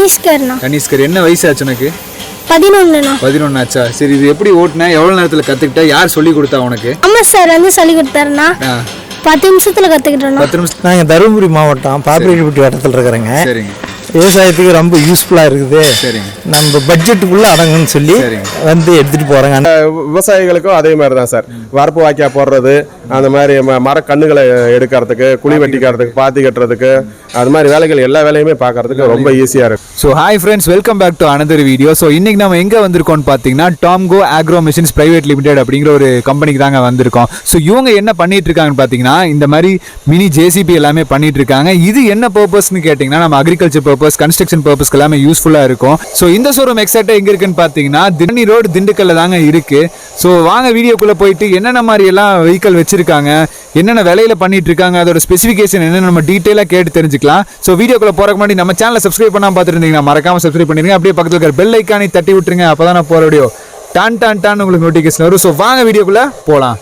கனிஷ்கர் என்ன வயசு ஆச்சு உனக்கு? 11 ஆச்சா? சரி, இது எப்படி ஓட்டுன? எவ்வளவு நேரத்துல கத்துக்கிட்ட? யார் சொல்லி கொடுத்தா உனக்கு? அம்மா சார் வந்து சொல்லி கொடுத்தாருன்னா 10 நிமிஷத்துல கத்துக்கிட்டோம். 10 நிமிஷம். நாங்கள் தருமபுரி மாவட்டம் பாப்பிரெட்டிப்பட்டி வட்டத்தில் இருக்கிறேங்க. சரிங்க. விவசாயத்துக்கு ரொம்ப யூஸ்ஃபுல்லாக இருக்குது. சரிங்க. நம்ம பட்ஜெட்டுக்குள்ளே அடங்குன்னு சொல்லி வந்து எடுத்துகிட்டு போகிறாங்க. விவசாயிகளுக்கும் அதே மாதிரி தான் சார். வரப்பு வாய்க்கா போடுறது, அந்த மாதிரி மரக்கண்ணுகளை எடுக்கிறதுக்கு, குழி வெட்டிக்கிறதுக்கு, பாத்தி கட்டுறதுக்கு, அது மாதிரி வேலைகள் எல்லா வேலையுமே பார்க்கறதுக்கு ரொம்ப ஈஸியாக இருக்கும். So hi friends, welcome back to another video. So இன்னைக்கு நம்ம எங்கே வந்திருக்கோம்னு பார்த்தீங்கன்னா TOMGO agro machines private limited அப்படிங்கிற ஒரு கம்பெனிக்கு தாங்க வந்திருக்கோம். ஸோ இவங்க என்ன பண்ணிட்டு இருக்காங்கன்னு பார்த்தீங்கன்னா இந்த மாதிரி மினி JCB எல்லாமே பண்ணிட்டு இருக்காங்க. இது என்ன பர்பஸ்ன்னு கேட்டிங்கன்னா நம்ம அக்ரிகல்ச்சர் பர்பஸ், கன்ஸ்ட்ரக்ஷன் பர்பஸ்க்கு எல்லாமே யூஸ்ஃபுல்லாக இருக்கும். ஸோ இந்த ஷோரூம் எக்ஸாக்டாக எங்கே இருக்குன்னு பார்த்தீங்கன்னா திண்ணி ரோடு திண்டுக்கல்ல தாங்க இருக்கு. ஸோ வாங்க வீடியோக்குள்ளே போயிட்டு என்னென்ன மாதிரி எல்லாம் வெஹிக்கல் வச்சிருக்காங்க, என்னென்ன விலையில பண்ணிட்டு இருக்காங்க, அதோட ஸ்பெசிஃபிகேஷன் என்ன நம்ம டீட்டெயிலாக கேட்டு தெரிஞ்சுக்கலாம். ஸோ வீடியோக்குள்ள போறதுக்கு முன்னாடி நம்ம சேனலை சப்ஸ்கிரைப் பண்ணாம பார்த்துருந்தீங்கன்னா மறக்காம சப்ஸ்கிரைப் பண்ணிருங்க. அப்படியே பக்கத்தில் இருக்கிற பெல் ஐக்கானை தட்டி விட்டுருங்க. அப்பதான் நான் போற வீடியோ டான் டான் டான் உங்களுக்கு நோட்டிஃபிகேஷன் வரும். ஸோ வாங்க வீடியோக்குள்ள போகலாம்.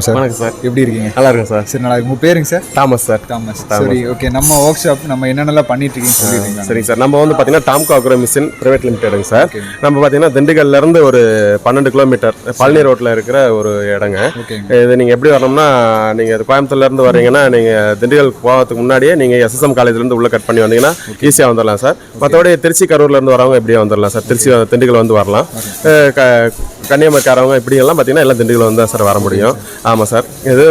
வணக்கம் சார், எப்படி இருக்கீங்க? நல்லா இருக்கும் சார். சரி, நல்லா இருக்கு. உங்க பேருங்க சார்? Thomas sir. தாமஸ். சரி, ஓகே. நம்ம ஒர்க் ஷாப் நம்ம என்னென்னலாம் பண்ணிட்டு இருக்கீங்கன்னு சொல்லிடுறீங்க? சரிங்க சார். நம்ம வந்து பார்த்தீங்கன்னா TOMCO ஆக்ரோ மிஷின் பிரைவேட் லிமிடெடுங்க சார். நம்ம பார்த்தீங்கன்னா திண்டுக்கல்ல இருந்து ஒரு 12 கிலோமீட்டர் பழனி ரோட்டில் இருக்கிற ஒரு இடங்க. இது நீங்கள் எப்படி வரணும்னா, நீங்கள் கோயம்புத்தூர்ல இருந்து வரீங்கன்னா நீங்கள் திண்டுக்கல் போகிறதுக்கு முன்னாடியே நீங்கள் SSM காலேஜ்லேருந்து உள்ள கட் பண்ணி வந்தீங்கன்னா ஈஸியாக வந்துடலாம் சார். மற்றபடி திருச்சி கரூர்லேருந்து வரவங்க எப்படியே வந்துடலாம் சார். திருச்சி திண்டுக்கல் வந்து வரலாம். கன்னியாகுமரிக்காரவங்க இப்படியெல்லாம் பார்த்தீங்கன்னா எல்லாம் திண்டுக்கல் வந்து தான் சார் வர முடியும். ஆமாம் சார். இது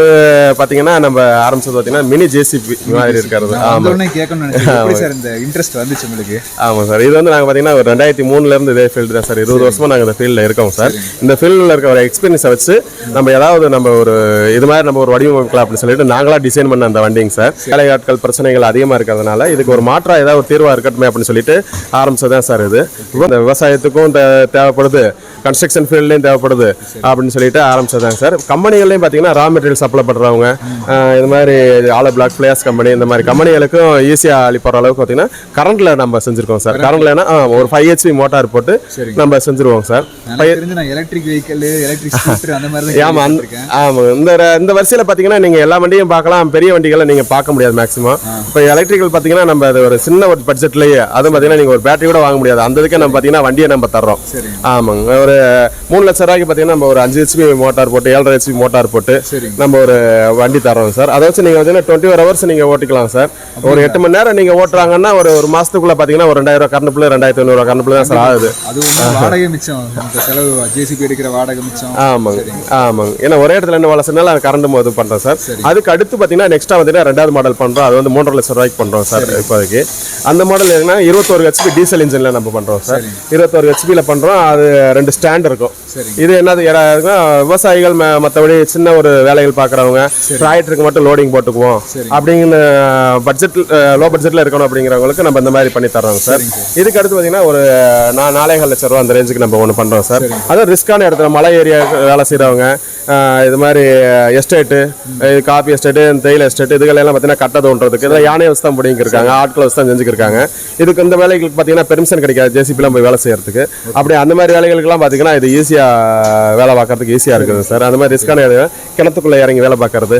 பார்த்தீங்கன்னா நம்ம ஆரம்பிச்சது பார்த்தீங்கன்னா மினி JCB மாதிரி இருக்கிறது. ஆமாம், கேட்கணும்னு சார் இந்த இன்ட்ரெஸ்ட் வந்துச்சு உங்களுக்கு? ஆமாம் சார். இது வந்து நாங்கள் பார்த்தீங்கன்னா ஒரு 2003 இதே ஃபீல்டு தான் சார். 20 வருஷமாக நாங்கள் இந்த ஃபீல்டில் இருக்கோம் சார். இந்த ஃபீல்டில் இருக்க ஒரு எக்ஸ்பீரியன்ஸை வச்சு நம்ம ஏதாவது நம்ம ஒரு இது மாதிரி நம்ம ஒரு வடிவமைக்கலாம் அப்படின்னு சொல்லிட்டு நாங்களாக டிசைன் பண்ண அந்த வண்டிங்க சார். வேலையாட்கள் பிரச்சனைகள் அதிகமாக இருக்கிறதுனால இதுக்கு ஒரு மாற்றா ஏதாவது ஒரு தீர்வாக இருக்கட்டுமே அப்படின்னு சொல்லிட்டு ஆரம்பிச்சது தான் சார். இது இந்த விவசாயத்துக்கும் தேவைப்படுது, கன்ஸ்ட்ரக்ஷன் ஃபீல்ட்லையும் தேவைப்படுது அப்படின்னு சொல்லிட்டு ஆரம்பிச்சதாங்க சார். கம்பெனிகள்லையும் பார்த்தீங்கன்னா ரா மெட்டீரியல் சப்ளை பண்ணுறவங்க, இது மாதிரி ஆலோ பிளாக் ஃபிளேஸ் கம்பெனி, இந்த மாதிரி கம்பெனிகளுக்கும் ஈஸியாக அளிப்படுற அளவுக்கு பார்த்தீங்கன்னா கரண்ட்ல நம்ம செஞ்சுருக்கோம் சார். கரண்ட்லனா ஒரு 5 HP மோட்டார் போட்டு நம்ம செஞ்சுருவோம் சார். எலக்ட்ரிக் வெஹிக்கிள், எலக்ட்ரிக் ஸ்கூட்டர் அந்த மாதிரி. ஆமாம் ஆமாம். இந்த வரிசையில் பார்த்தீங்கன்னா நீங்கள் எல்லா வண்டியும் பார்க்கலாம், பெரிய வண்டிகளை நீங்கள் பார்க்க முடியாது மேக்ஸிமம். இப்போ எலக்ட்ரிக்கல் பார்த்தீங்கன்னா நம்ம அது ஒரு சின்ன ஒரு பட்ஜெட்லேயே அதுவும் பார்த்தீங்கன்னா நீங்கள் ஒரு பேட்டரி கூட வாங்க முடியாது. அந்த இதுக்கே நம்ம பார்த்தீங்கன்னா வண்டியை நம்ம தர்றோம். ஆமாங்க. ஒரு 3 லட்ச ரூபாய்க்கு பார்த்தீங்கன்னா நம்ம ஒரு 5 HP மோட்டார் போட்டு 7.5 HP மோட்டார் போட்டு நம்ம ஒரு வண்டி தரோம் சார். அதை வச்சு நீங்கள் பார்த்தீங்கன்னா 24 ஹவர்ஸ் நீங்கள் ஓட்டிக்கலாம் சார். ஒரு 8 மணி நேரம் நீங்கள் ஓட்டுறாங்கன்னா ஒரு மாதத்துக்குள்ள பார்த்தீங்கன்னா ஒரு 2000 கரண்ட் பிள்ளை, 2500 கரண்ட் பிள்ளை தான் சார் ஆகுது. வாடகை மிச்சம், செலவு JCB எடுக்கிற வாடகை மிச்சம். ஆமாங்க ஆமாங்க. ஏன்னா ஒரே இடத்துல என்ன வளர்ச்சினால அது கரண்ட் இது பண்ணுறோம் சார். அதுக்கு அடுத்து பார்த்தீங்கன்னா நெக்ஸ்ட்டாக பார்த்தீங்கன்னா 2வது மாடல் பண்ணுறோம். அது வந்து 3.5 லட்ச ரூபாய்க்கு பண்ணுறோம் சார் இப்போதைக்கு. அந்த மாடல் என்னன்னா 21 HP டீசல் இன்ஜினில் நம்ம பண்ணுறோம் சார். 21 HPயில் பண்ணுறோம். அது 2 ஸ்டாண்ட் இருக்கும். இது என்னது விவசாயிகள் மற்றபடி சின்ன ஒரு வேலைகள் பார்க்குறவங்க, டிராக்டருக்கு மட்டும் லோடிங் போட்டுக்குவோம் அப்படிங்கிற பட்ஜெட், லோ பட்ஜெட்டில் இருக்கணும் அப்படிங்கிறவங்களுக்கு நம்ம இந்த மாதிரி பண்ணி தர்றோம் சார். இதுக்கு அடுத்து பார்த்தீங்கன்னா ஒரு 4.5 லட்ச ரூபா அந்த ரேஞ்சுக்கு நம்ம ஒன்று பண்ணுறோம் சார். அதுவும் ரிஸ்கான இடத்துல மலை ஏரியா வேலை செய்கிறவங்க, இது மாதிரி எஸ்டேட்டு, காபி எஸ்டேட்டு, தேயிலை எஸ்டேட்டு, இதுகளெல்லாம் பார்த்தீங்கன்னா கட்ட தோன்றதுக்கு இதெல்லாம் யானை வச்சு தான் பிடிங்கிருக்காங்க, ஆட்களை வச்சு தான் செஞ்சுக்கிருக்காங்க. இதுக்கு இந்த வேலைகளுக்கு பார்த்தீங்கன்னா பெர்மிஷன் கிடைக்காது JCBலாம் போய் வேலை செய்யறதுக்கு. அப்படி அந்த மாதிரி வேலைகளுக்கெல்லாம் பார்த்தீங்கன்னா இது ஈஸியாக வேலை பார்க்கறதுக்கு ஈஸியாக இருக்குது சார். அந்த மாதிரி ரிஸ்கான கிணத்துக்குள்ளே இறங்கி வேலை பார்க்கறது,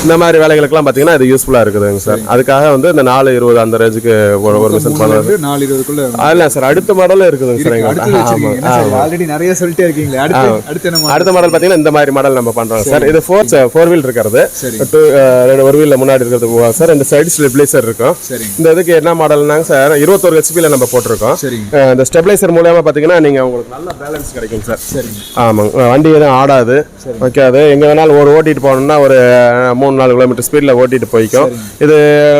இந்த மாதிரி வேலைகளுக்கெல்லாம் பார்த்தீங்கன்னா இது யூஸ்ஃபுல்லாக இருக்குதுங்க சார். அதுக்காக வந்து இந்த 420 அந்த ரேஞ்சுக்கு ஒரு மிஷின் பண்ணுறது. 420 இல்லை சார், அடுத்த மாடலும் இருக்குதுங்க சார். அடுத்த மாடல் பார்த்தீங்கன்னா இந்த மாதிரி மாடல் நம்ம பண்ணுறோம் சார். இது 4 வீல் இருக்கிறது, ஒரு வீலில் முன்னாடி இருக்கிறது போவாங்க சார். இந்த சைடு ஸ்டெபிளைசர் இருக்கும். இந்த இதுக்கு என்ன மாடல்னாங்க சார் 21 HPயில் நம்ம போட்டிருக்கோம். இந்த ஸ்டெபிளைசர் மூலமா பார்த்தீங்கன்னா நீங்கள் உங்களுக்கு நல்ல பேலன்ஸ் கிடைக்கும் சார். ஆமாங்க. வண்டி எதுவும் ஆடாது, வைக்காது. எங்கே வேணாலும் ஓட்டிட்டு போகணும்னா ஒரு 3-4 கிலோமீட்டர் ஸ்பீடில் ஓட்டிட்டு போய்க்கும். இது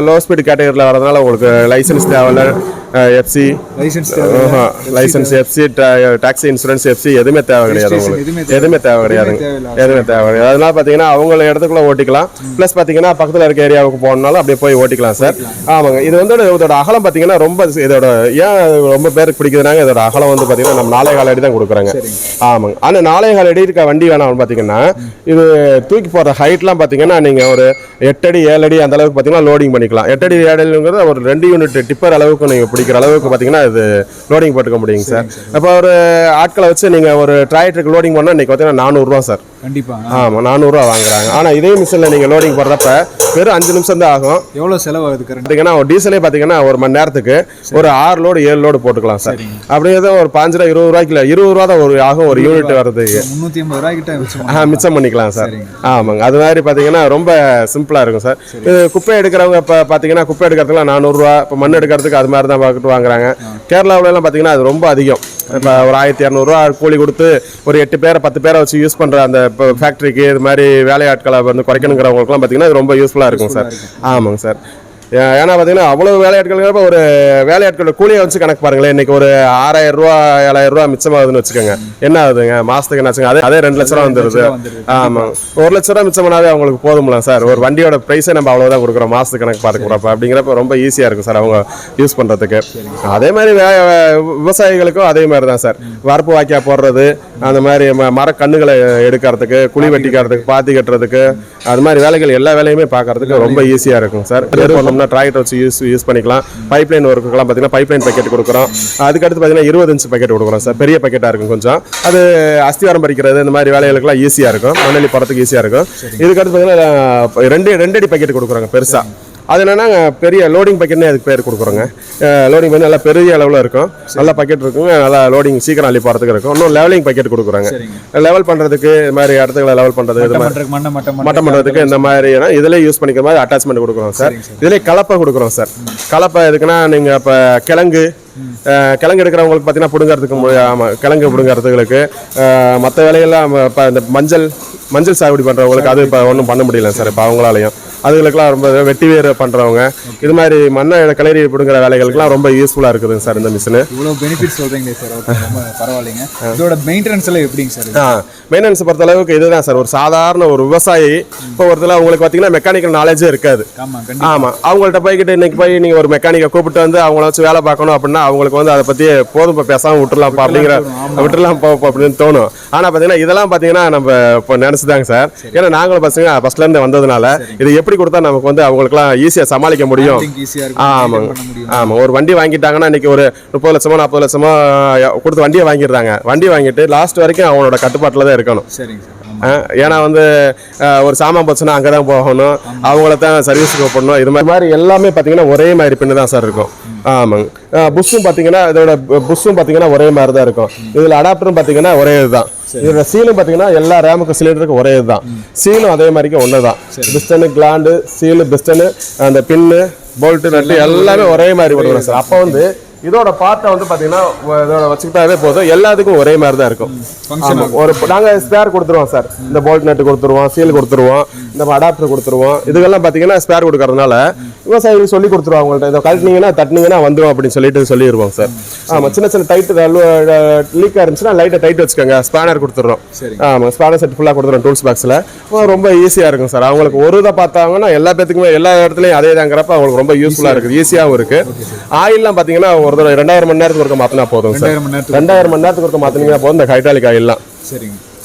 லோ ஸ்பீடு கேட்டகரியில் வரதுனால உங்களுக்கு லைசன்ஸ் தேவையில்ல, FC licence, FC, taxi insurance, FC எதுவுமே தேவை கிடையாது உங்களுக்கு. எதுவுமே தேவை கிடையாதுங்க. எதுவுமே தேவை கிடையாது. அதனால பார்த்தீங்கன்னா அவங்கள இடத்துக்குள்ள ஓட்டிக்கலாம். ப்ளஸ் பார்த்தீங்கன்னா பக்கத்தில் இருக்க ஏரியாவுக்கு போகணுன்னாலும் அப்படியே போய் ஓட்டிக்கலாம் சார். ஆமாங்க. இது வந்து இதோட அகலம் பார்த்தீங்கன்னா ரொம்ப இதோட ஏன் ரொம்ப பேருக்கு பிடிக்குதுனாங்க, இதோட அகலம் வந்து பார்த்தீங்கன்னா நம்ம 4.25 அடி தான் கொடுக்குறாங்க. ஆமாங்க. ஆனால் 4.25 அடி இருக்க வண்டி வேணாம் பார்த்தீங்கன்னா இது தூக்கி போடுற ஹைட்லாம் பார்த்தீங்கன்னா நீங்கள் ஒரு 8 அடி 7 அடி அந்த அளவுக்கு பார்த்தீங்கன்னா லோடிங் பண்ணிக்கலாம். 8 அடி 7 அடிங்கிறது ஒரு 2 யூனிட் டிப்பர் அளவுக்கு நீங்கள் பிடிக்கிற அளவுக்கு பார்த்தீங்கன்னா இது லோடிங் போட்டுக்க முடியுங்க சார். அப்போ ஒரு ஆட்களை வச்சு நீங்கள் ஒரு டிராக்டருக்கு லோடிங் பண்ணால் இன்றைக்கி பார்த்தீங்கன்னா 400 ரூபா சார். கண்டிப்பா. ஆமாம், 400 ரூபா வாங்குறாங்க. ஆனால் இதே மிஷினில் நீங்கள் லோடிங் போடுறப்ப வெறும் 5 நிமிஷம் தான் ஆகும். எவ்வளோ செலவாகுது பார்த்தீங்கன்னா ஒரு டீசலே பார்த்தீங்கன்னா ஒரு மணி நேரத்துக்கு ஒரு 6 லோடு 7 லோடு போட்டுக்கலாம் சார். அப்படிங்கிறது ஒரு 5 ரூபா 20 ரூபாய்க்கு 20 ரூபா தான் ஒரு ஆகும் ஒரு யூனிட் வர்றதுக்கு. 350 ரூபாய்க்கிட்ட மிச்சம் பண்ணிக்கலாம் சார். ஆமாங்க. அது மாதிரி பார்த்தீங்கன்னா ரொம்ப சிம்பிளாக இருக்கும் சார். இது குப்பை எடுக்கிறவங்க இப்போ பார்த்தீங்கன்னா குப்பை எடுக்கிறதுக்குலாம் 400 ரூபா, இப்போ மண் எடுக்கிறதுக்கு அது மாதிரி தான் பார்த்துட்டு வாங்குறாங்க. கேரளாவிலலாம் பார்த்தீங்கன்னா அது ரொம்ப அதிகம். இப்போ ஒரு 1200 ரூபா கூலி கொடுத்து ஒரு 8 பேரை 10 பேரை வச்சு யூஸ் பண்ணுற அந்த ஃபேக்ட்ரிக்கு இது மாதிரி வேலையாட்களை வந்து குறைக்கணுங்கிறவங்களுக்குலாம் பார்த்தீங்கன்னா இது ரொம்ப யூஸ்ஃபுல்லாக இருக்கும் சார். ஆமாங்க சார். ஏன்னா பார்த்தீங்கன்னா அவ்வளோ வேலையாட்களுங்கிறப்ப ஒரு வேலையாட்களோட கூலியை வச்சு கணக்கு பாருங்களேன். இன்னைக்கு ஒரு 6000 ரூபா 7000 ரூபா மிச்சமாகுதுன்னு வச்சுக்கோங்க. என்ன ஆகுதுங்க மாதத்துக்கு என்ன வச்சுங்க, அதே 2 லட்ச ரூபா வந்துடுது. ஆமாம், 1 லட்ச ரூபா மிச்சம் பண்ணாவே அவங்களுக்கு போதும்ல சார். ஒரு வண்டியோட ப்ரைஸே நம்ம அவ்வளோதான் கொடுக்குறோம் மாதத்துக்கு கணக்கு பார்த்துக்கிறப்ப. அப்படிங்கிறப்ப ரொம்ப ஈஸியாக இருக்கும் சார் அவங்க யூஸ் பண்ணுறதுக்கு. அதே மாதிரி விவசாயிகளுக்கும் அதே மாதிரி தான் சார். வரப்பு வாக்கியா போடுறது, அந்த மாதிரி மரக்கண்ணுகளை எடுக்கிறதுக்கு, குழி வெட்டிக்கிறதுக்கு, பாத்தி கட்டுறதுக்கு, அது மாதிரி வேலைகள் எல்லா வேலையுமே பார்க்கறதுக்கு ரொம்ப ஈஸியாக இருக்கும் சார். டிராக்டர் வச்சு யூஸ் பண்ணிக்கலாம். பைப்லைன் ஒர்க்குலாம் பார்த்தீங்கன்னா பைப்லைன் பேக்கெட் கொடுக்குறோம். அதுக்கடுத்து பார்த்தீங்கன்னா 20 இன்ச் பேக்கெட் கொடுக்குறோம் சார். பெரிய பேக்கெட்டாக இருக்கும் கொஞ்சம். அது அஸ்திவாரம் பறிக்கிறது இந்த மாதிரி வேலைகளுக்குலாம் ஈஸியாக இருக்கும். மண்ணெல்லி போகிறதுக்கு ஈஸியாக இருக்கும். இதுக்கடுத்து பார்த்தீங்கன்னா 2 அடி பேக்கெட் கொடுக்குறாங்க பெருசாக. அது என்னன்னா பெரிய லோடிங் பக்கெட்னே அதுக்கு பேர் கொடுக்குறோங்க. லோடிங் பண்ணி நல்லா பெரிய அளவில் இருக்கும். நல்லா பக்கெட் இருக்குங்க. நல்லா லோடிங் சீக்கிரம் அள்ளி போகிறதுக்கு இருக்கும். இன்னும் லெவலிங் பக்கெட் கொடுக்குறாங்க. லெவல் பண்ணுறதுக்கு இது மாதிரி இடத்துக்களை லெவல் பண்ணுறது, இது மாதிரி மட்டம் பண்ணுறதுக்கு இந்த மாதிரி இதிலே யூஸ் பண்ணிக்கிற மாதிரி அட்டாச்மெண்ட் கொடுக்குறோம் சார். இதிலே கலப்பை கொடுக்குறோம் சார். கலப்பை எதுக்குன்னா நீங்கள் இப்போ கிழங்கு எடுக்கிறவங்களுக்கு பார்த்தீங்கன்னா பிடுங்கிறதுக்கு, ஆமாம் கிழங்கு பிடுங்கிறதுகளுக்கு, மற்ற வேலையெல்லாம் இப்போ இந்த மஞ்சள் சாகுபடி பண்ணுறவங்களுக்கு அது இப்போ ஒன்றும் பண்ண முடியல சார். இப்போ அவங்களாலையும் அதுகளுக்கெல்லாம் ரொம்ப வெட்டி வேறு பண்ணுறவங்க, இது மாதிரி மண்ணை கிளறி பிடுங்குற வேலைகளுக்குலாம் ரொம்ப யூஸ்ஃபுல்லாக இருக்குதுங்க சார் இந்த மிஷினு. இவ்வளோ பெனிஃபிட்ஸ் சொல்கிறீங்க சார். ரொம்ப பரவாயில்லைங்க. இதோட மெயின்டெனன்ஸ் எல்லாம் எப்படிங்க சார்? மெயின்டெனன்ஸ் பொறுத்த அளவுக்கு இதுதான் சார். ஒரு சாதாரண ஒரு விவசாயி இப்போ ஒருத்தர் உங்களுக்கு பார்த்தீங்கன்னா மெக்கானிக்கல் நாலேஜே இருக்காது. ஆமாம், அவங்கள்ட்ட போய்கிட்டு இன்னைக்கு போய் நீங்கள் ஒரு மெக்கானிக்கை கூப்பிட்டு வந்து அவங்கள வச்சு வேலை பார்க்கணும் அப்படின்னா அவங்களுக்கு வந்து அதை பற்றி போதும் பேசாமல் விட்டுலாம்ப்பா அப்படின்னு தோணும். ஆனால் பார்த்தீங்கன்னா இதெல்லாம் பார்த்தீங்கன்னா நம்ம இப்போ நினச்சிதாங்க சார். ஏன்னா நாங்களும் பசங்க ஃபர்ஸ்ட்லேருந்து வந்ததுனால இது எப்படி கொடுத்தா நமக்கு வந்து அவங்களுக்குலாம் ஈஸியாக சமாளிக்க முடியும். ஆமாங்க. ஆமாம், ஒரு வண்டி வாங்கிட்டாங்கன்னா இன்னைக்கு ஒரு 30 லட்சமோ 40 லட்சமோ கொடுத்து வண்டியை வாங்கிடுறாங்க. வண்டி வாங்கிட்டு லாஸ்ட் வரைக்கும் அவங்களோட கட்டுப்பாட்டில் தான் இருக்கணும். ஏன்னா வந்து ஒரு சாமான் போச்சுன்னா அங்கே தான் போகணும், அவங்கள தான் சர்வீஸுக்கு பண்ணணும். இது மாதிரி எல்லாமே பார்த்தீங்கன்னா ஒரே மாதிரி பின்னு தான் சார் இருக்கும். ஆமாங்க. புஷ்ஷும் பார்த்தீங்கன்னா இதோட புஷ்ஷும் பார்த்தீங்கன்னா ஒரே மாதிரி தான் இருக்கும். இதில் அடாப்டரும் பார்த்தீங்கன்னா ஒரே இதுதான். இதோட சீலும் பார்த்தீங்கன்னா எல்லா ரேமுக்கு சிலிண்டருக்கு ஒரே இதுதான். சீலும் அதே மாதிரிக்கு ஒன்று தான். பிஸ்டனு, கிளாண்டு, சீலு, பிஸ்டனு, அந்த பின்னு, போல்ட்டு, நட்டு எல்லாமே ஒரே மாதிரி கொடுக்குறோம் சார். அப்போ வந்து இதோட பார்ட்டை வந்து பார்த்தீங்கன்னா இதோட வச்சுக்கிட்டாவே போதும், எல்லாத்துக்கும் ஒரே மாதிரி தான் இருக்கும். ஒரு நாங்கள் ஸ்பேர் கொடுத்துருவோம் சார். இந்த போல்ட் நட்டு கொடுத்துருவோம், சீல் கொடுத்துருவோம், இந்த அடாப்டர் கொடுத்துருவோம். இதுக்கெல்லாம் பார்த்தீங்கன்னா ஸ்பேர் கொடுக்கறதுனால விவசாயிகளுக்கு சொல்லி கொடுத்துருவோம். அவங்கள்ட்ட இதை கழட்டினீங்கன்னா தட்டினீங்கன்னா வந்துடும் அப்படின்னு சொல்லிடுவோம் சார். ஆமாம், சின்ன டைட்டு லீக்காக இருந்துச்சுன்னா லைட்டை டைட் வச்சுக்கோங்க. ஸ்பேனர் கொடுத்துட்றோம். ஆமாம், ஸ்பேனர் செட் ஃபுல்லாக கொடுத்துருவோம் டூல்ஸ் பாக்ஸில். ரொம்ப ஈஸியாக இருக்கும் சார். அவங்களுக்கு ஒரு இதை பார்த்தாங்கன்னா எல்லா பேத்துக்குமே எல்லா இடத்துலையும் அதே தாங்கிறப்ப அவங்களுக்கு ரொம்ப யூஸ்ஃபுல்லாக இருக்குது, ஈஸியாகவும் இருக்குது. ஆயில்லாம் பார்த்தீங்கன்னா ஒரு 2000 மணி நேரத்துக்கு ஒருக்க மாற்றினா போதும் சார். 2000 மணி நேரத்துக்கு ஒருக்க மாற்றினீங்கன்னா போதும். இந்த ஹைட்ராலிக் ஆயில்லாம்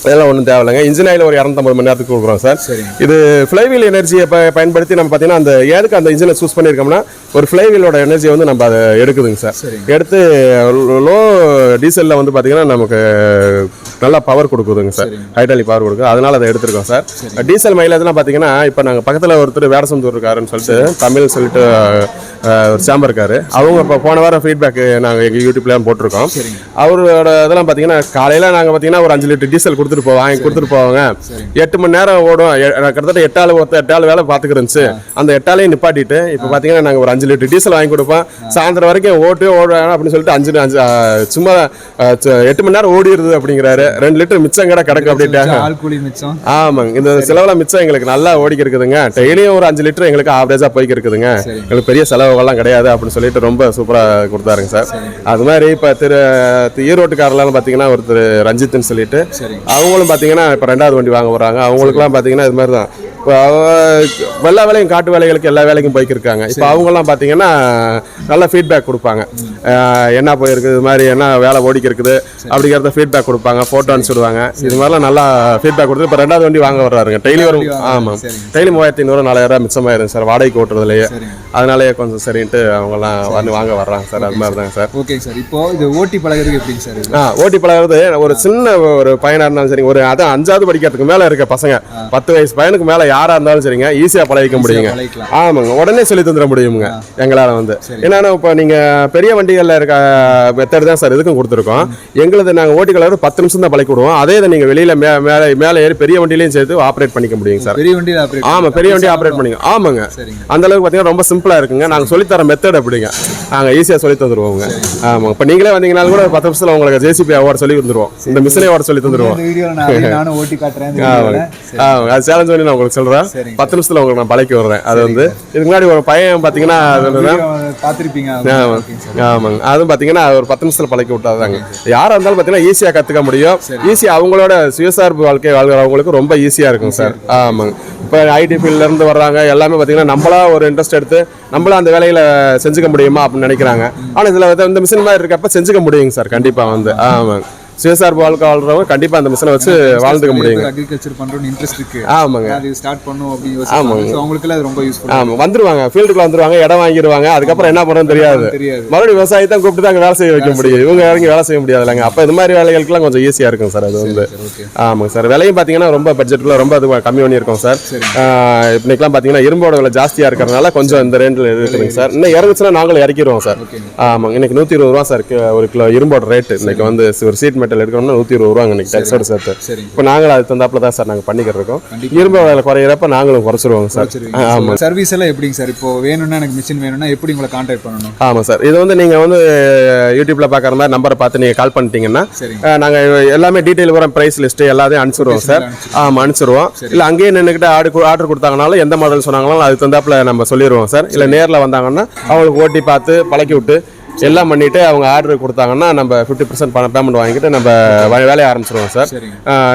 இதெல்லாம் ஒன்றும் தேவையில்லைங்க. இன்ஜின் ஆயில் ஒரு 250 மணி நேரத்துக்கு கொடுக்குறோம் சார். இது ஃப்ளைவீல் எனர்ஜியை பயன்படுத்தி நம்ம பார்த்தீங்கன்னா அந்த ஏதுக்கு அந்த இன்ஜினை சூஸ் பண்ணியிருக்கோம்னா ஒரு ஃப்ளைவீலோட எனர்ஜியை வந்து நம்ம அதை எடுக்குதுங்க சார். எடுத்து லோ டீசலில் வந்து பார்த்தீங்கன்னா நமக்கு நல்லா பவர் கொடுக்குதுங்க சார். ஹைட்ராலிக் பவர் கொடுக்குது, அதனால அதை எடுத்துருக்கோம் சார். டீசல் மைலேஜ்லாம் பார்த்தீங்கன்னா இப்போ நாங்கள் பக்கத்தில் ஒருத்தர் வேடசந்தூர் இருக்காருன்னு சொல்லிட்டு தமிழ் சொல்லிட்டு ஒரு சாம்பர் இருக்காரு. அவங்க இப்போ போன வாரம் ஃபீட்பேக் நாங்கள் எங்கள் யூடியூப்லாம் போட்டிருக்கோம். அவரோட இதெல்லாம் பார்த்தீங்கன்னா காலையில் நாங்கள் பார்த்தீங்கன்னா ஒரு 5 லிட்டர் டீசல் கொடுத்துட்டு போவாங்க. 8 மணி நேரம் ஓடும். கிட்டத்தட்ட 8 ஆள் வேலை பார்த்துக்கிருந்துச்சு. அந்த 8 ஆளையும் நிப்பாட்டிட்டு இப்போ பார்த்தீங்கன்னா நாங்கள் ஒரு 5 லிட்டர் டீசல் வாங்கி கொடுப்போம். சாயந்தரம் வரைக்கும் ஓடுவேன் அப்படின்னு சொல்லிட்டு 5 சும்மா 8 மணி நேரம் ஓடிடுது அப்படிங்கிறாரு. 2 லிட்டர் மிச்சம் கூட கிடக்கு அப்படின்ட்டாங்க. ஆமாங்க, இந்த செலவெல்லாம் மிச்சம் எங்களுக்கு நல்லா ஓடிக்க இருக்குதுங்க. டெய்லியும் ஒரு 5 லிட்டர் எங்களுக்கு ஆவரேஜா போய்க்கு இருக்குதுங்க. எங்களுக்கு பெரிய செலவுகள்லாம் கிடையாது அப்படின்னு சொல்லிட்டு ரொம்ப சூப்பரா கொடுத்தாருங்க சார். அது மாதிரி இப்போ ஈரோட்டுக்காரெல்லாம் பார்த்தீங்கன்னா ஒருத்தர் ரஞ்சித்னு சொல்லிட்டு அவங்களும் பார்த்தீங்கன்னா இப்போ 2வது வண்டி வாங்க போறாங்க. அவங்களுக்குலாம் பார்த்தீங்கன்னா இது மாதிரி தான். இப்போ எல்லா வேலையும் காட்டு வேலைகளுக்கு எல்லா வேலைக்கும் போய்க்கிருக்காங்க. இப்போ அவங்கெல்லாம் பார்த்தீங்கன்னா நல்ல ஃபீட்பேக் கொடுப்பாங்க. என்ன போயிருக்குது, இது மாதிரி என்ன வேலை ஓடிக்கு இருக்குது அப்படிங்கிறத ஃபீட்பேக் கொடுப்பாங்க, ஃபோட்டோ அனுப்பிச்சுடுவாங்க. இது மாதிரிலாம் நல்லா ஃபீட்பேக் கொடுத்து இப்போ 2வது வண்டி வாங்க வர்றாருங்க. டெய்லி வரும். ஆமாம், டெய்லி 3500-4000 மிச்சமாயிருங்க சார் வாடகைக்கு ஓட்டுறதுலையே. அதனாலேயே கொஞ்சம் சரின்ட்டு அவங்கெல்லாம் வாங்க வர்றாங்க சார். அது மாதிரி தாங்க சார். Okay sir. இப்போ இது ஓட்டி பழகிறது எப்படிங்க சார்? ஓட்டி பழகிறது ஒரு சின்ன ஒரு பையனாக இருந்தாலும் சரிங்க, ஒரு அதான் 5வது படிக்கிறதுக்கு மேலே இருக்க பசங்க, 10 வயசு பையனுக்கு மேலே யாரா இருந்தாலும் சரிங்க, ஈஸியா பழகிக்க முடியுங்க. ஆமாங்க, உடனே சொல்லி தந்துட முடியுங்க எங்களால வந்து. என்னன்னா இப்போ நீங்க பெரிய வண்டிகள்ல இருக்க மெத்தட் தான் சார் இதுக்கும் கொடுத்துருக்கோம். எங்களுக்கு நாங்க ஓட்டிகளை 10 நிமிஷம் தான் பழக்கி விடுவோம். அதே நீங்க வெளியில மேலே ஏறி பெரிய வண்டியிலையும் சேர்த்து ஆப்ரேட் பண்ணிக்க முடியுங்க சார். பெரிய வண்டியில ஆப்ரேட். ஆமா, பெரிய வண்டி ஆப்ரேட் பண்ணிக்க. ஆமாங்க, அந்த அளவுக்கு பாத்தீங்கன்னா ரொம்ப சிம்பிளா இருக்குங்க. நாங்க சொல்லித்தர மெத்தட் அப்படிங்க, நாங்க ஈஸியா சொல்லி தந்துருவோங்க. ஆமா, இப்போ நீங்களே வந்தீங்கன்னாலும் கூட 10 நிமிஷத்துல உங்களுக்கு JCB அவார்டு சொல்லி தந்துருவோம். இந்த மிஷினே அவார்டு சொல்லி தந்துருவோம். நானும் ஓட்டி காட்டுறேன். அது சேலஞ்ச் பண்ணி நான் உங்களுக்கு சொல்றேன். 10 நிமிஷத்துல உங்களுக்கு நான் பழக்கி வர்றேன். அது வந்து இதுக்கு முன்னாடி ஒரு பையன் பாத்தீங்கன்னா பாத்திருப்பீங்க. ஆமாங்க, அதுவும் பாத்தீங்கன்னா ஒரு 10 நிமிஷத்துல பழக்கி விட்டாதாங்க. யாரா இருந்தாலும் பாத்தீங்கன்னா ஈஸியா கத்துக்க முடியும். ஈஸியா அவங்களோட சுயசார்பு வாழ்க்கை வாழ்கிறவங்களுக்கு ரொம்ப ஈஸியா இருக்கும் சார். ஆமாங்க, இப்போ ஐடி ஃபீல்ட்ல இருந்து வர்றாங்க எல்லாமே பாத்தீங்கன்னா நம்மளா ஒரு இன்ட்ரெஸ்ட் எடுத்து நம்மளா அந்த வேலையில செஞ்சுக்க முடியுமா அப்படின்னு நினைக்கிறாங்க. ஆனா இதுல இந்த மிஷின் மாதிரி இருக்கப்ப செஞ்சுக்க முடியுங்க சார் கண்டிப்பா வந்து. ஆமாங்க, சுயசார்பு வாழ்க்கை வாழ்றவங்க கண்டிப்பா அந்த மிஷினை வச்சு வாழ்ந்துக்க முடியுங்க. அக்ரிகல்ச்சர் பண்றோம்னு இன்ட்ரெஸ்ட் இருக்கு. ஆமாங்க, அது ஸ்டார்ட் பண்ணனும் அப்படி யோசிப்பாங்க. அவங்களுக்கு அது ரொம்ப யூஸ்ஃபுல். ஆமா, வந்துருவாங்க, ஃபீல்டுக்குள்ள வந்துருவாங்க, இடம் வாங்கிடுவாங்க. அதுக்கப்புறம் என்ன பண்றதுன்னு தெரியாது. மறுபடியும் விவசாயத்தை கூப்பிட்டு தான் வேலை செய்ய வைக்க முடியும். இவங்க இறங்கி வேலை செய்ய முடியாது இல்லைங்க. அப்ப இது மாதிரி வேலைகளுக்குலாம் கொஞ்சம் ஈஸியா இருக்கும் சார். அது வந்து ஆமாங்க சார். விலையும் பாத்தீங்கன்னா ரொம்ப பட்ஜெட்டுக்குள்ள ரொம்ப அது கம்மி பண்ணி இருக்கும் சார். இன்னைக்கெல்லாம் பாத்தீங்கன்னா இரும்போட விலை ஜாஸ்தியா இருக்கிறதுனால கொஞ்சம் இந்த ரேஞ்சில் இருக்குதுங்க சார். இன்னும் இறங்குச்சுன்னா நாங்களும் இறக்கிடுவோம் சார். ஆமாங்க, இன்னைக்கு 120 ரூபா சார் ஒரு கிலோ இரும்போட ரேட். இன்னைக்கு வந்து ஒரு சீட் மெட்டல் எடுக்கணும்னா 120 ரூபாங்க இன்னைக்கு டேக்ஸோட சேர்த்து. இப்போ நாங்களும் அது தந்தாப்புல தான் சார் நாங்கள் பண்ணிக்கிட்டு இருக்கோம். இரும்பு விலை குறையிறப்ப நாங்களும் குறைச்சிருவோங்க சார். ஆமாம், சர்வீஸ் எல்லாம் எப்படிங்க சார்? இப்போ வேணும்னா எனக்கு மிஷின் வேணும்னா எப்படி உங்களை கான்டாக்ட் பண்ணணும்? ஆமாம் சார், இது வந்து நீங்கள் வந்து யூடியூப்ல பார்க்குற மாதிரி நம்பரை பார்த்து நீங்கள் கால் பண்ணிட்டீங்கன்னா நாங்கள் எல்லாமே டீட்டெயில் வர ப்ரைஸ் லிஸ்ட் எல்லாத்தையும் அனுப்பிச்சிடுவோம் சார். ஆமாம், அனுப்பிச்சிடுவோம். இல்லை அங்கேயே நின்றுக்கிட்டு ஆர்டர் கொடுத்தாங்கனாலும் எந்த மாடல் சொன்னாங்கனாலும் அது தந்தாப்புல நம்ம சொல்லிடுவோம் சார். இல்லை நேரில் வந்தாங்கன்னா அவங்களுக்கு ஓட்டி பார்த்து பழக்கி விட்டு எல்லாம் பண்ணிட்டு அவங்க ஆர்டர் கொடுத்தாங்கன்னா நம்ம 50% பேமெண்ட் வாங்கிட்டு நம்ம வேலையை ஆரம்பிச்சிருவோம் சார்.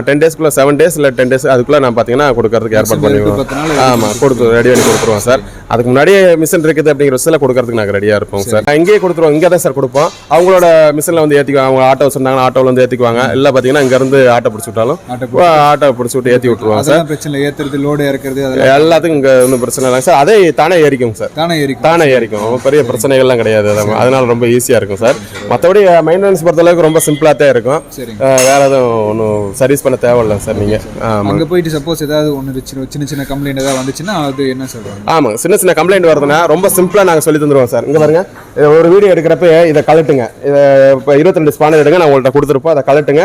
10 டேஸ்க்குள்ள 7 டேஸ் இல்லை 10 டேஸ் அதுக்குள்ள நான் பார்த்தீங்கன்னா கொடுக்கறதுக்கு ஏற்பாடு பண்ணுவோம். ஆமாம், கொடுத்து ரெடி பண்ணி கொடுத்துருவோம் சார். அதுக்கு முன்னாடியே மிஷின் இருக்குது அப்படிங்கிற விஷயத்தில் கொடுக்கறதுக்கு நாங்கள் ரெடியாக இருப்போம் சார். இங்கேயே கொடுத்துருவோம், இங்கே தான் சார் கொடுப்போம். அவங்களோட மிஷினில் வந்து ஏற்றிக்குவாங்க. அவங்க ஆட்டோ சொன்னாங்கன்னா ஆட்டோவில் வந்து ஏற்றிக்குவாங்க. இல்லை பார்த்தீங்கன்னா இங்கேருந்து ஆட்டோ பிடிச்சி விட்டாலும் ஆட்டோ பிடிச்சி விட்டு ஏற்றி விட்டுருவாங்க சார். பிரச்சனை ஏற்றுறது, லோடு இறக்குறது எல்லாத்துக்கும் இங்கே ஒன்றும் பிரச்சனை இல்லை சார். அதே தானே ஏறிக்கும் சார். தானே ஏறிக்கும், பெரிய பிரச்சனைகள்லாம் கிடையாது. அதனால ரொம்ப ஈஸியாக இருக்கும் சார். மற்றபடி மெயின்டெனன்ஸ் பொறுத்தளவுக்கு ரொம்ப சிம்பிளாக தான் இருக்கும். வேற எதுவும் ஒன்றும் சர்வீஸ் பண்ண தேவையில்லை சார். நீங்கள் அங்கே போயிட்டு சப்போஸ் ஏதாவது ஒன்று சின்ன சின்ன கம்ப்ளைண்ட் ஏதாவது வந்துச்சுன்னா அது என்ன சொல்றாங்க? ஆமாங்க, சின்ன சின்ன கம்ப்ளைண்ட் வருதுன்னா ரொம்ப சிம்பிளாக நாங்கள் சொல்லி தந்துடுவோம் சார். இங்கே பாருங்க, ஒரு வீடியோ எடுக்கிறப்ப இதை கழட்டுங்க. இதை இப்போ 22 ஸ்பானர் எடுங்க, நான் உங்கள்கிட்ட கொடுத்துருப்போம். அதை கழட்டுங்க,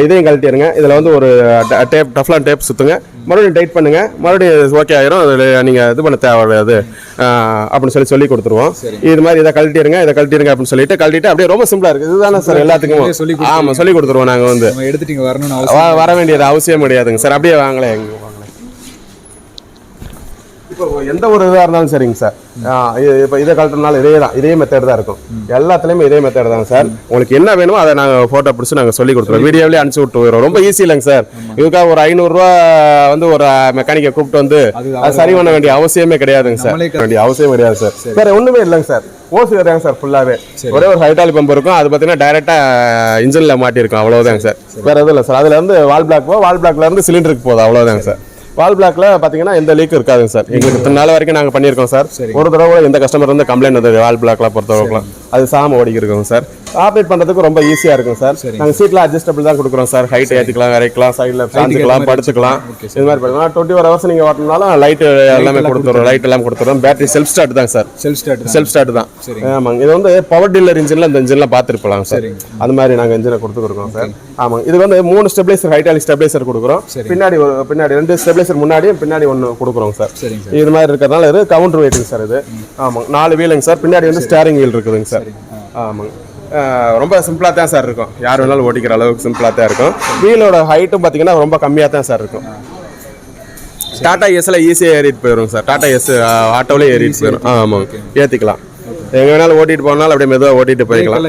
இதையும் கழட்டிடுங்க. இதில் வந்து ஒரு டஃப்லான் டேப் சுற்றுங்க, மறுபடியும் டைட் பண்ணுங்க, மறுபடியும் ஓகே ஆயிரும். அதில் நீங்கள் இது பண்ண தேவையாது அப்படின்னு சொல்லி கொடுத்துருவோம். இது மாதிரி இதை கழட்டிடுங்க அப்படின்னு சொல்லிட்டு கழட்டிட்டு அப்படியே ரொம்ப சிம்பிளா இருக்கு. இதுதானே சார் எல்லாத்துக்கும். ஆமா, சொல்லி கொடுத்துருவோம். நாங்க வந்து எடுத்துட்டீங்க வரணும் வர வேண்டியது அவசியம் கிடையாதுங்க சார். அப்படியே வாங்கல எங்க இப்போ எந்த ஒரு இதாக இருந்தாலும் சரிங்க சார். இப்போ இதை கழட்டினாலும் இதே மெத்தட் தான் இருக்கும். எல்லாத்துலேயுமே இதே மெத்தட் தான் சார். உங்களுக்கு என்ன வேணுமோ அதை நாங்கள் ஃபோட்டோ பிடிச்சி நாங்கள் சொல்லி கொடுத்துருவோம். வீடியோவிலே அனுப்பிச்சு விட்டு போயிடும். ரொம்ப ஈஸி இல்லைங்க சார். இதுக்காக ஒரு 500 ரூபா வந்து ஒரு மெக்கானிக்கை கூப்பிட்டு வந்து அது சரி பண்ண வேண்டிய அவசியமே கிடையாதுங்க சார். வேண்டிய அவசியம் கிடையாது சார். வேற ஒன்றுமே இல்லைங்க சார். ஓசி வரையாங்க சார் ஃபுல்லாகவே. ஒரே ஒரு ஹைட்ராலிக் பம்ப் இருக்கும். அது பார்த்தீங்கன்னா டைரெக்டாக இன்ஜினில் மாட்டியிருக்கும். அவ்வளோதாங்க சார். வேறு எதுவும் இல்லை சார். அதுல இருந்து வால் பிளாக்ல இருந்து சிலிண்டருக்கு போகுது. அவ்வளோதாங்க சார். வால் பிளாக்ல பாத்தீங்கன்னா எந்த லீக் இருக்காதுங்க சார். எங்களுக்கு இத்தனை நாள் வரைக்கும் நாங்கள் பண்ணியிருக்கோம் சார். ஒரு தடவை எந்த கஸ்டமர் வந்து கம்ப்ளைண்ட் வந்தது வால் பிளாக்ல பொறுத்தவரைக்கும் அது சாம ஓடிக்கு இருக்கோங்க சார். ஆப்ரேட் பண்றதுக்கு ரொம்ப ஈஸியா இருக்கும் சார். நாங்க சீட்ல அட்ஜஸ்டபிள் தான் கொடுக்குறோம் சார். ஹைட் ஏத்திக்கலாம், இறக்கலாம், சைடுல சாஞ்சிக்கலாம், படுத்துக்கலாம், இது மாதிரி பண்ணலாம். 24 hours நீங்க ஓட்டனாலும் லைட் எல்லாமே கொடுத்துறோம். லைட் எல்லாம் கொடுத்துறோம். பேட்டரி செல்ஃப் ஸ்டார்ட் தான் சார். செல்ஃப் ஸ்டார்ட் தான். ஆமாங்க. இது வந்து பவர் டீலர் இன்ஜின்ல இந்த இன்ஜின்லாம் பார்த்துருப்பலாம் சார். அது மாதிரி நாங்க இன்ஜினை கொடுத்துருக்கோம் சார். ஆமாங்க. இது வந்து 3 ஸ்டெபிலைசர் ஹைட்ராலிக் ஸ்டெபிலைசர் கொடுக்குறோம். பின்னாடி 2 ஸ்டெபிலைசர் முன்னாடியும் பின்னாடி 1 கொடுக்குறோம் சார். இது மாதிரி இருக்கிறதுனால இது கவுண்டர் வெயிட்டுங்க சார் இது. ஆமாங்க. 4 வீலுங்க சார். பின்னாடி வந்து ஸ்டேரிங் வீல் இருக்குதுங்க சார். ஆமாங்க. ரொம்ப சிம்பிளாக தான் சார் இருக்கும். யார் வேணாலும் ஓட்டிக்கிற அளவுக்கு சிம்பிளாக தான் இருக்கும். வீலோட ஹைட்டும் பார்த்தீங்கன்னா ரொம்ப கம்மியாக தான் சார் இருக்கும். டாடா எஸ்ல ஈஸியாக ஏறிட்டு போயிடும் சார். டாடா எஸ் ஆட்டோவிலே ஏறிட்டு போயிடும். ஆமாங்க. ஏற்றிக்கலாம். எங்க வேணாலும் ஓட்டிட்டு போனாலும் அப்படியே மெதுவாக ஓட்டிட்டு போய்க்கலாம்.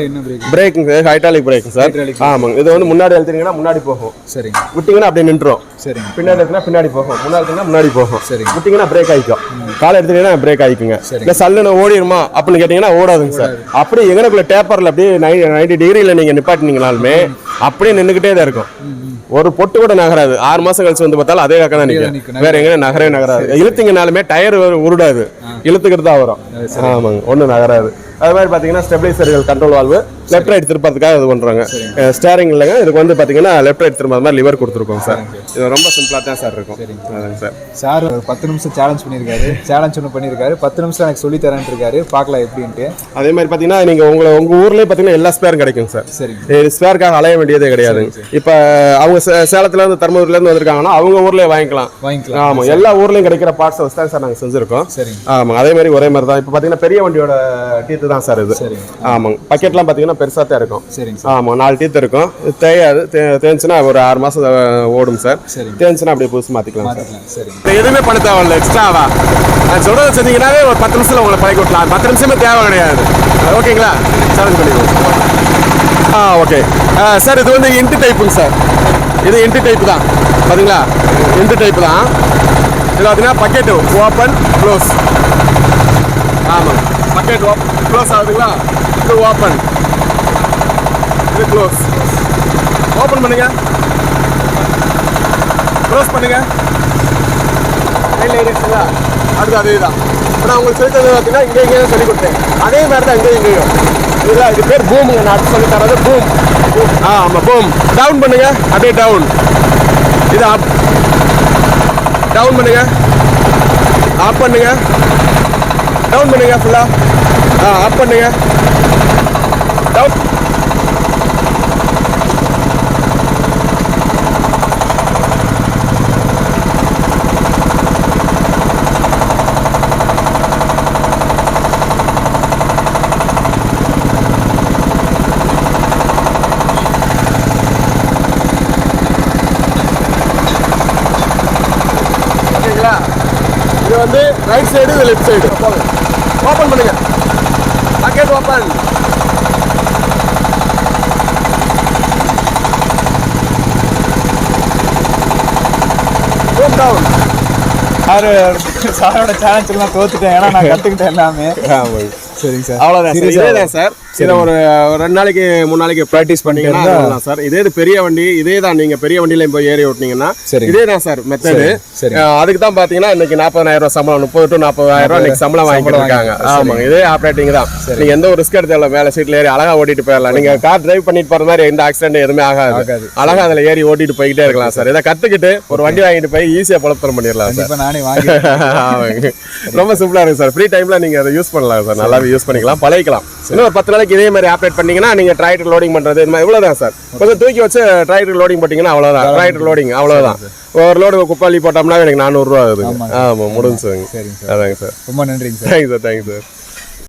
பிரேக்குங்க ஹைட்ராலிக் பிரேக் சார். ஆமாங்க. இது வந்து முன்னாடி அழுத்திங்கன்னா முன்னாடி போகும். சரிங்க. விட்டிங்கன்னா அப்படியே நின்றுடும். சரிங்க. பின்னாடி எடுத்தீங்கன்னா பின்னாடி போகும். முன்னாடி எடுத்தீங்கன்னா முன்னாடி போகும். சரிங்க. விட்டிங்கன்னா பிரேக் ஆகிக்கும். காலை எடுத்தீங்கன்னா பிரேக் ஆகிக்குங்க. இல்லை சல்லுன்னு ஓடிடுமா அப்படின்னு கேட்டிங்கன்னா ஓடாதுங்க சார். அப்படியே எங்கனக்குள்ள டேப்பரில் அப்படியே 90 டிகிரியில் நீங்கள் நிப்பாட்டினீங்கனாலுமே அப்படியே நின்றுக்கிட்டே தான் இருக்கும். ஒரு பொட்டு கூட நகராது. 6 மாசம் கழிச்சு வந்து பார்த்தாலும் அதே காக்க தான் நிற்கும். வேற எங்கே நகராது. இழுத்தீங்கனாலுமே டயர் உருடாது. இழுத்துக்கிட்டு தான் வரும். ஆமாங்க. ஒன்றும் நகராது. அது மாதிரி பார்த்தீங்கன்னா ஸ்டெபிலைசர்கள் கண்ட்ரோல் வால்வு லெஃப்ட் ரைட் திருப்பறதுக்காக இது பண்ணுறாங்க. ஸ்டேரிங் இல்லைங்க. இதுக்கு வந்து பார்த்தீங்கன்னா லெஃப்ட் ரைட் திரும்ப மாதிரி லிவர் கொடுத்துருக்கோம் சார். இது ரொம்ப சிம்பிளாக தான் சார் இருக்கும். சார் சார் ஒரு 10 நிமிஷம் சேலஞ்ச் பண்ணியிருக்காரு. சேலஞ்ச் ஒன்று பண்ணியிருக்காரு. 10 நிமிஷம் எனக்கு சொல்லி தரேன் இருக்காரு. பார்க்கலாம் எப்படின்ட்டு. அதே மாதிரி பார்த்தீங்கன்னா நீங்கள் உங்கள் ஊர்லேயே பார்த்தீங்கன்னா எல்லா ஸ்பேரும் கிடைக்கும் சார். சரி. ஸ்பேருக்காக அலைய வேண்டியதே கிடையாது. இப்போ அவங்க சேலத்துலேருந்து தர்மபுரியிலேருந்து வந்திருக்காங்கன்னா அவங்க ஊர்லேயே வாங்கிக்கலாம். ஆமாம். எல்லா ஊர்லேயும் கிடைக்கிற பார்ட்ஸ் வச்சு தான் சார் நாங்கள் செஞ்சுருக்கோம். ஆமாம். அதே மாதிரி ஒரே மாதிரி தான். இப்போ பார்த்தீங்கன்னா பெரிய வண்டியோட டீத்து தான் சார் இது. ஆமாங்க. பக்கெட்லாம் பார்த்தீங்கன்னா பெருசாக தான் இருக்கும். ஆமாம். 4 டீத் இருக்கும். தேயாது. தேஞ்சுன்னா ஒரு 6 மாதம் ஓடும் சார். தேஞ்சுன்னா அப்படியே புதுசு மாற்றிக்கலாம் சார். எதுவுமே பண்ண தேவையில்ல எக்ஸ்ட்ராவா. நான் சொல்கிறத செஞ்சீங்கன்னாவே ஒரு 10 நிமிஷத்தில் உங்களை பழக்கி விட்டலாம். 10 நிமிஷமே தேவை கிடையாது. ஓகேங்களா? சேலஞ்ச் பண்ணிடுவோம். Okay sir. இது வந்து இன்ட்டு டைப்புங்க சார். இது இன்ட்டு டைப் தான். பார்த்தீங்களா? இன்ட்டு டைப் தான். இதில் பார்த்தீங்கன்னா பக்கெட்டு ஓப்பன் க்ளோஸ். ஆமாம். பக்கெட் க்ளோஸ் ஆகுதுங்களா? இது ஓப்பன், இது க்ளோஸ். ஓப்பன் பண்ணுங்க, க்ளோஸ் பண்ணுங்க. லைனில் ஏறிடுச்சுங்களா? அடுத்து அதே தான். இப்போ நான் உங்களுக்கு சொல்லி தந்தது பார்த்தீங்கன்னா இங்கே சொல்லி கொடுத்தேன். அதே மாதிரி தான் இங்கேயும். இல்லை இது பேர் பூமுங்க. நான் சொல்லி தரது பூம். ஆமாம் பூம். டவுன் பண்ணுங்க. அப்படியே டவுன். இது அப். டவுன் பண்ணுங்க. அப் பண்ணுங்க. டவுன் பண்ணுங்க ஃபுல்லா. அப் பண்ணுங்க. டவுன். ஓகேங்களா? இது வந்து ரைட் சைடு, இது லெஃப்ட் சைடு. போங்க. ஓப்பன் பண்ணுங்க. Bucket open. Move down. சாரோட சேலஞ்ச் எல்லாம் தோத்துட்டேன். ஏன்னா நான் கற்றுக்கிட்டேன் எல்லாமே. சரிங்க சார். அவ்வளோதான் சார். இதே தான் சார். இதை ஒரு 2 நாளைக்கு 3 நாளைக்கு ப்ராக்டிஸ் பண்ணிங்கன்னா சார். இதே பெரிய வண்டி. இதே தான். நீங்கள் பெரிய வண்டியில போய் ஏறி ஓட்டினீங்கன்னா இதே தான் சார் மெத்தடு. அதுக்கு தான் பார்த்தீங்கன்னா இன்னைக்கு 40,000 சம்பளம், 30 to 40,000 இன்னைக்கு சம்பளம் வாங்கிட்டு இருக்காங்க. ஆமாங்க. இதே ஆப்ரேட்டிங் தான். நீங்கள் எந்த ஒரு ரிஸ்க் எடுத்து மேலே சீட்டில் ஏறி அழகாக ஓட்டிட்டு போயிடலாம். நீங்கள் கார் டிரைவ் பண்ணிட்டு போகிற மாதிரி எந்த ஆக்சிடென்ட் எதுவுமே ஆகாது. அழகாக அதில் ஏறி ஓட்டிட்டு போய்கிட்டே இருக்கலாம் சார். இதை கற்றுக்கிட்டு ஒரு வண்டி வாங்கிட்டு போய் ஈஸியாக பொழப்பம் பண்ணிடலாம் சார். நானே வாங்கி ரொம்ப சிம்பிளாக இருக்குது சார். ஃப்ரீ டைமில் நீங்கள் அதை யூஸ் பண்ணலாம் சார். நல்லாவே யூஸ் பண்ணிக்கலாம், பழகிக்கலாம். இன்னும் 10 நாளைக்கு இதே மாதிரி ஆப்ரேட் பண்ணீங்கன்னா நீங்கள் டிராக்டர் லோடிங் பண்ணுறது இது மாதிரி இவ்வளோதான் சார். கொஞ்சம் தூக்கி வச்சு டிராக்டர் லோடிங் போட்டிங்கன்னா அவ்வளோதான். டிராக்டர் லோடிங் அவ்வளோதான். ஒரு லோடு குப்பாளி போட்டோம்னா எனக்கு 400 ரூபா ஆகுது. ஆமாம், முடிஞ்சுங்க. சரிங்க சார். அதாங்க சார். ரொம்ப நன்றிங்க sir. Thank you sir. Thank you sir.